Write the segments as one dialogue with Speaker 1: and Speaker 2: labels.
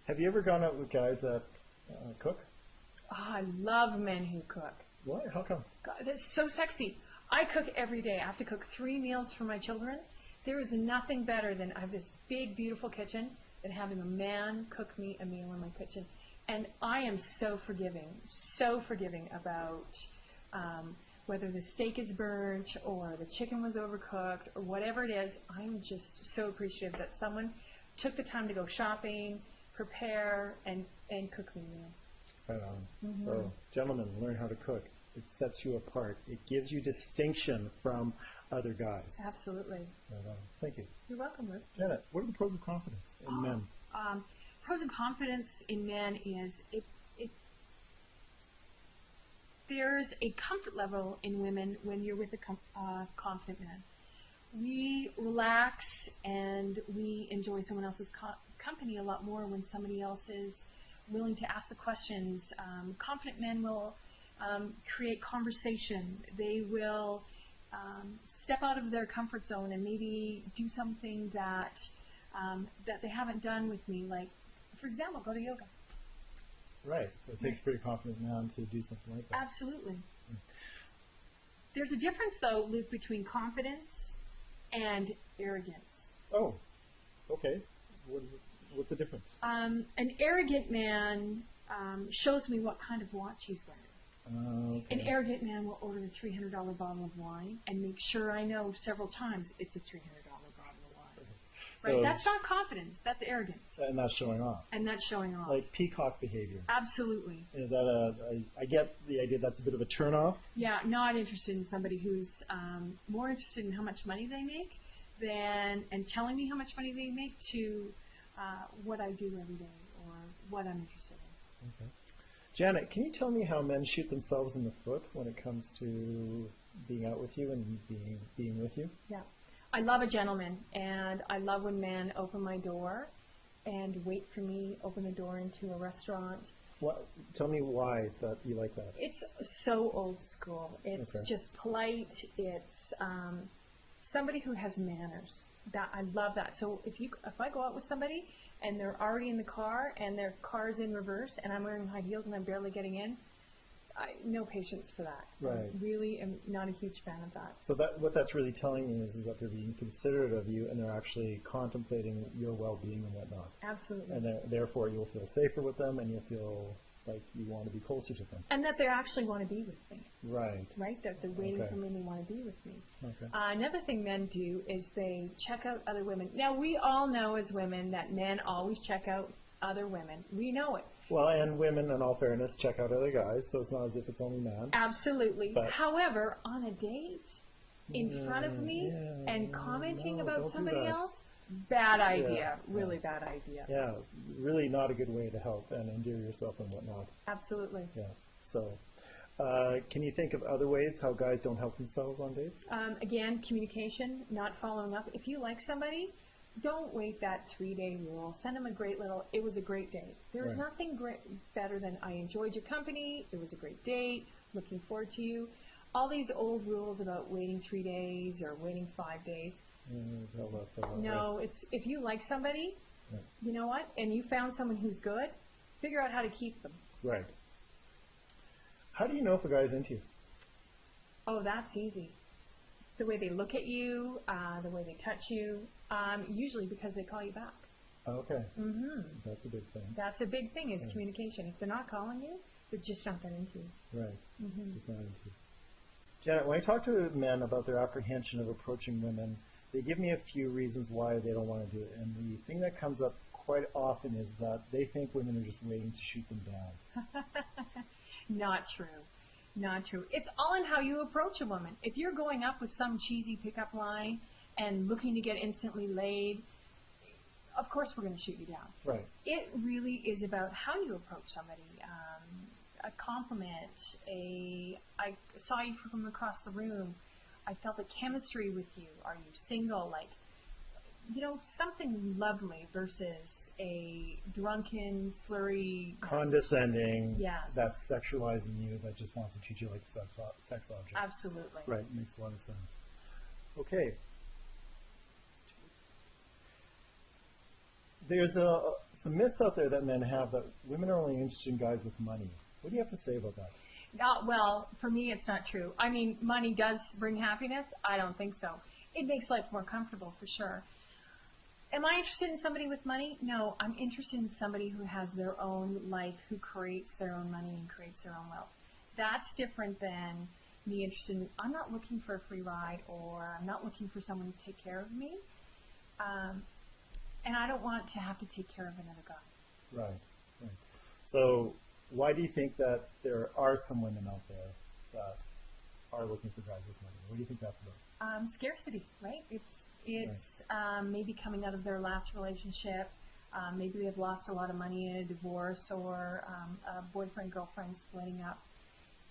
Speaker 1: Have you ever gone out with guys that cook?
Speaker 2: Oh, I love men who cook.
Speaker 1: What? How come?
Speaker 2: God, that's so sexy. I cook every day. I have to cook 3 meals for my children. There is nothing better than I have this big, beautiful kitchen than having a man cook me a meal in my kitchen. And I am so forgiving about whether the steak is burnt or the chicken was overcooked or whatever it is. I'm just so appreciative that someone took the time to go shopping, prepare, and cook me a meal.
Speaker 1: Right on. So, gentlemen, learn how to cook. It sets you apart. It gives you distinction from other guys.
Speaker 2: Absolutely.
Speaker 1: Right on. Thank you.
Speaker 2: You're welcome, Luke.
Speaker 1: Janet, what are the pros of confidence in men?
Speaker 2: Pros of confidence in men is there's a comfort level in women when you're with a confident man. We relax and we enjoy someone else's company a lot more when somebody else is willing to ask the questions. Confident men will create conversation. They will step out of their comfort zone and maybe do something that they haven't done with me, like, for example, go to yoga.
Speaker 1: Right. So it takes a pretty confident man to do something like that.
Speaker 2: Absolutely. There's a difference, though, Luke, between confidence and arrogance.
Speaker 1: Oh, okay. What's the difference?
Speaker 2: An arrogant man shows me what kind of watch he's wearing.
Speaker 1: Okay.
Speaker 2: An arrogant man will order a $300 bottle of wine and make sure I know several times it's a $300 bottle of wine. Right?
Speaker 1: So
Speaker 2: that's not confidence. That's arrogance.
Speaker 1: And that's showing off.
Speaker 2: And that's showing off.
Speaker 1: Like peacock behavior.
Speaker 2: Absolutely.
Speaker 1: Is that I get the idea that's a bit of a turnoff.
Speaker 2: Yeah, not interested in somebody who's more interested in how much money they make and telling me how much money they make to what I do every day or what I'm interested in.
Speaker 1: Okay. Janet, can you tell me how men shoot themselves in the foot when it comes to being out with you and being with you?
Speaker 2: Yeah. I love a gentleman, and I love when men open my door and wait for me, open the door into a restaurant.
Speaker 1: Tell me why that you like that.
Speaker 2: It's so old school. It's just polite. It's somebody who has manners. That I love that. So if I go out with somebody and they're already in the car and their car's in reverse and I'm wearing high heels and I'm barely getting in, no patience for that.
Speaker 1: Right.
Speaker 2: I really am not a huge fan of that.
Speaker 1: So what that's really telling me is that they're being considerate of you and they're actually contemplating your well-being and whatnot.
Speaker 2: Absolutely.
Speaker 1: And therefore you'll feel safer with them and you'll feel like you want to be closer to them.
Speaker 2: And that they actually want to be with me.
Speaker 1: Right.
Speaker 2: Right? That they're waiting for me and they want to be with me.
Speaker 1: Okay.
Speaker 2: Another thing men do is they check out other women. Now, we all know as women that men always check out other women. We know it.
Speaker 1: Well, and women, in all fairness, check out other guys, so it's not as if it's only men.
Speaker 2: Absolutely.
Speaker 1: But
Speaker 2: however, on a date, in front of me, and commenting about somebody else, bad idea. Really bad idea.
Speaker 1: Yeah, really not a good way to help and endear yourself and whatnot.
Speaker 2: Absolutely.
Speaker 1: Yeah. So, can you think of other ways how guys don't help themselves on dates?
Speaker 2: Again, communication, not following up. If you like somebody, don't wait that 3-day rule. Send them it was a great date. There's nothing better than I enjoyed your company, it was a great date, looking forward to you. All these old rules about waiting 3 days or waiting 5 days. No, it's if you like somebody, you know what, and you found someone who's good, figure out how to keep them.
Speaker 1: Right. How do you know if a guy's into you?
Speaker 2: Oh, that's easy. The way they look at you, the way they touch you, usually because they call you back.
Speaker 1: Okay.
Speaker 2: Mm-hmm.
Speaker 1: That's a big thing.
Speaker 2: That's a big thing is communication. If they're not calling you, they're just not that into you.
Speaker 1: Right.
Speaker 2: Mm-hmm.
Speaker 1: Just not into you. Janet, when I talk to men about their apprehension of approaching women, they give me a few reasons why they don't want to do it. And the thing that comes up quite often is that they think women are just waiting to shoot them down.
Speaker 2: Not true. Not true. It's all in how you approach a woman. If you're going up with some cheesy pickup line and looking to get instantly laid, of course we're going to shoot you down.
Speaker 1: Right.
Speaker 2: It really is about how you approach somebody. A compliment, I saw you from across the room, I felt a chemistry with you, are you single, like, you know, something lovely versus a drunken, slurry...
Speaker 1: Condescending,
Speaker 2: yes.
Speaker 1: That's sexualizing you, that just wants to treat you like a sex object.
Speaker 2: Absolutely.
Speaker 1: Right, makes a lot of sense. Okay. There's a some myths out there that men have that women are only interested in guys with money. What do you have to say about that?
Speaker 2: Well, for me, it's not true. I mean, money does bring happiness. I don't think so. It makes life more comfortable, for sure. Am I interested in somebody with money? No, I'm interested in somebody who has their own life, who creates their own money and creates their own wealth. That's different than me interested in, I'm not looking for a free ride, or I'm not looking for someone to take care of me. And I don't want to have to take care of another guy.
Speaker 1: Right, right. So why do you think that there are some women out there that are looking for guys with money? What do you think that's about?
Speaker 2: Scarcity, right? It's maybe coming out of their last relationship. Maybe they've lost a lot of money in a divorce, or a boyfriend-girlfriend splitting up.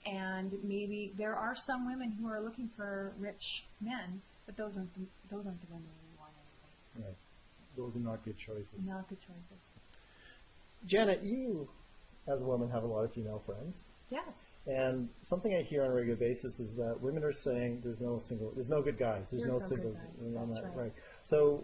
Speaker 2: And maybe there are some women who are looking for rich men, but those aren't the women we want anyways.
Speaker 1: Right. Those are not good choices.
Speaker 2: Not good choices.
Speaker 1: Janet, you, as a woman, have a lot of female friends.
Speaker 2: Yes.
Speaker 1: And something I hear on a regular basis is that women are saying there's no good guys. There's no single
Speaker 2: good guys. That's right.
Speaker 1: So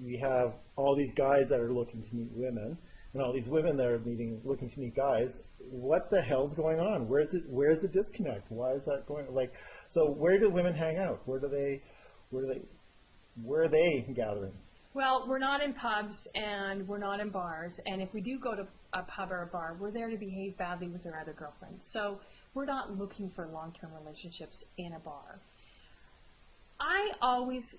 Speaker 1: we have all these guys that are looking to meet women, and all these women that are looking to meet guys. What the hell's going on? Where's the disconnect? Why is that going? So where do women hang out? Where are they gathering?
Speaker 2: Well, we're not in pubs and we're not in bars, and if we do go to a pub or a bar, we're there to behave badly with our other girlfriends. So we're not looking for long-term relationships in a bar. I always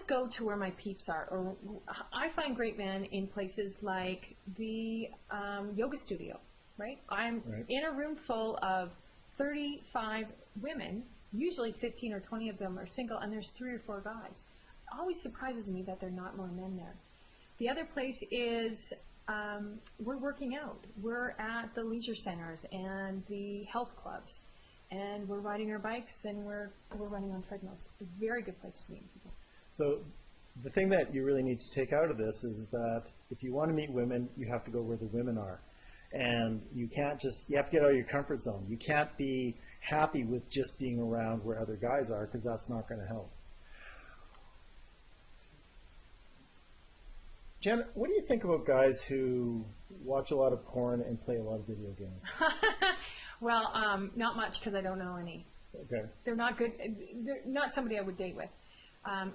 Speaker 2: go to where my peeps are, or I find great men in places like the yoga studio, right? I'm in a room full of 35 women, usually 15 or 20 of them are single, and there's 3 or 4 guys. It always surprises me that there are not more men there. The other place is we're working out. We're at the leisure centers and the health clubs, and we're riding our bikes, and we're running on treadmills. A very good place to meet people.
Speaker 1: So the thing that you really need to take out of this is that if you want to meet women, you have to go where the women are. And you have to get out of your comfort zone. You can't be happy with just being around where other guys are, because that's not going to help. Jen, what do you think about guys who watch a lot of porn and play a lot of video games?
Speaker 2: Well, not much, because I don't know any.
Speaker 1: Okay.
Speaker 2: They're not good. They're not somebody I would date with.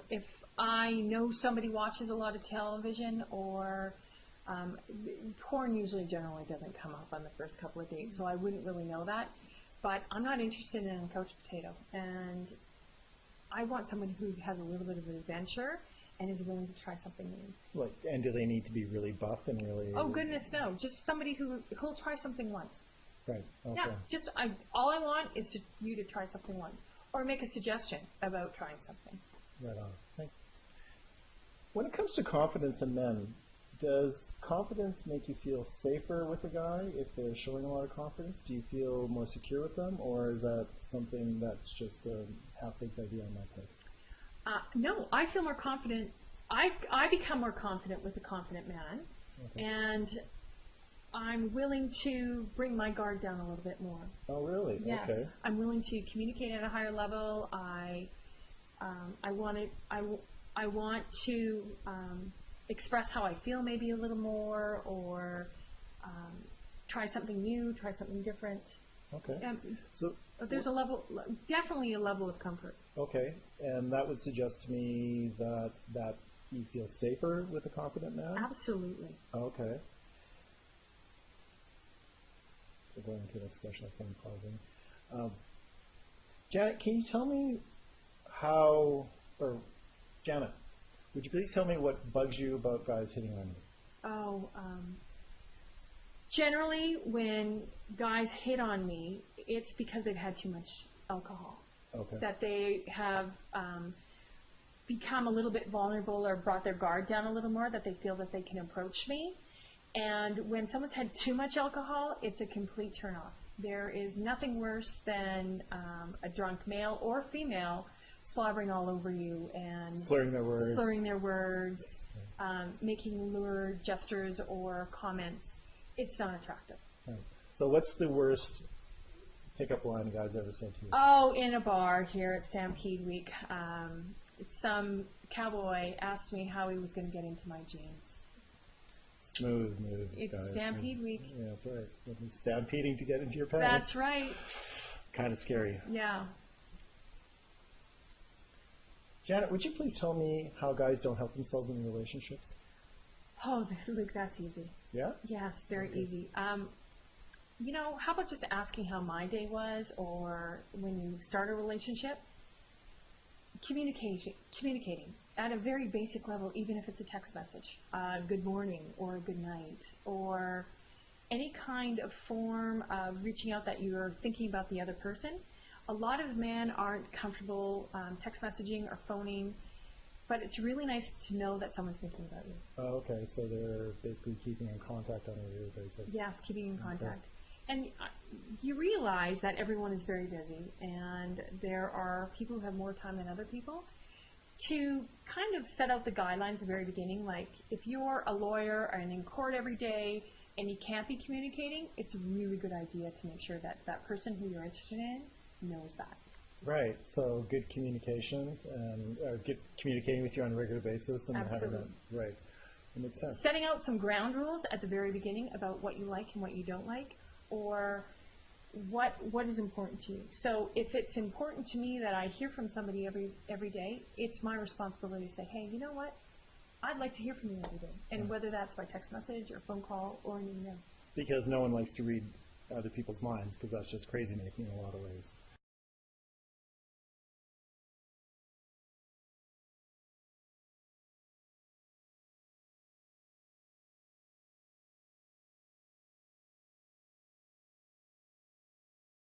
Speaker 2: If I know somebody watches a lot of television, or porn usually generally doesn't come up on the first couple of dates, so I wouldn't really know that. But I'm not interested in a couch potato, and I want someone who has a little bit of an adventure and is willing to try something new.
Speaker 1: And do they need to be really buff and really?
Speaker 2: Oh goodness, no! Just somebody who'll try something once.
Speaker 1: Right. Okay.
Speaker 2: Yeah. All I want is you to try something once, or make a suggestion about trying something.
Speaker 1: Right on. When it comes to confidence in men, does confidence make you feel safer with a guy if they're showing a lot of confidence? Do you feel more secure with them, or is that something that's just a half-baked idea on my part?
Speaker 2: No, I feel more confident. I become more confident with a confident man, and I'm willing to bring my guard down a little bit more.
Speaker 1: Oh, really?
Speaker 2: Yes.
Speaker 1: Okay.
Speaker 2: I'm willing to communicate at a higher level. I want to express how I feel maybe a little more, or try something new, try something different.
Speaker 1: Okay.
Speaker 2: So there's definitely a level of comfort.
Speaker 1: Okay, and that would suggest to me that you feel safer with a confident man?
Speaker 2: Absolutely.
Speaker 1: Okay. So going to the next question, that's going to be pausing. Janet, can you tell me Janet, would you please tell me what bugs you about guys hitting on you?
Speaker 2: Generally, when guys hit on me, it's because they've had too much alcohol.
Speaker 1: Okay.
Speaker 2: That they have become a little bit vulnerable, or brought their guard down a little more, that they feel that they can approach me. And when someone's had too much alcohol, it's a complete turnoff. There is nothing worse than a drunk male or female slobbering all over you and
Speaker 1: slurring their words,
Speaker 2: making lurid gestures or comments. It's not attractive.
Speaker 1: Right. So what's the worst pickup line a guy's ever said to you?
Speaker 2: Oh, in a bar here at Stampede Week, some cowboy asked me how he was going to get into my jeans.
Speaker 1: Smooth move,
Speaker 2: It's
Speaker 1: guys.
Speaker 2: Stampede Week.
Speaker 1: Yeah, that's right. You'll be stampeding to get into your pants.
Speaker 2: That's right.
Speaker 1: Kind of scary.
Speaker 2: Yeah.
Speaker 1: Janet, would you please tell me how guys don't help themselves in relationships?
Speaker 2: Oh, Luke, that's easy.
Speaker 1: Yeah?
Speaker 2: Yes, very
Speaker 1: Okay.
Speaker 2: easy. How about just asking how my day was, or when you start a relationship? Communicating at a very basic level, even if it's a text message, good morning or good night, or any kind of form of reaching out that you're thinking about the other person. A lot of men aren't comfortable text messaging or phoning, but it's really nice to know that someone's thinking about you.
Speaker 1: Oh, okay, so they're basically keeping in contact on a regular basis.
Speaker 2: Yes, keeping in contact. And you realize that everyone is very busy, and there are people who have more time than other people. To kind of set out the guidelines at the very beginning, like if you're a lawyer and in court every day and you can't be communicating, it's a really good idea to make sure that that person who you're interested in knows that.
Speaker 1: Right, so good communications and communicating with you on a regular basis and having
Speaker 2: Absolutely.
Speaker 1: that, right. That makes sense.
Speaker 2: Setting out some ground rules at the very beginning about what you like and what you don't like, or what is important to you. So if it's important to me that I hear from somebody every day, it's my responsibility to say, hey, you know what? I'd like to hear from you every day. And whether that's by text message or phone call or an email.
Speaker 1: Because no one likes to read other people's minds, because that's just crazy making in a lot of ways.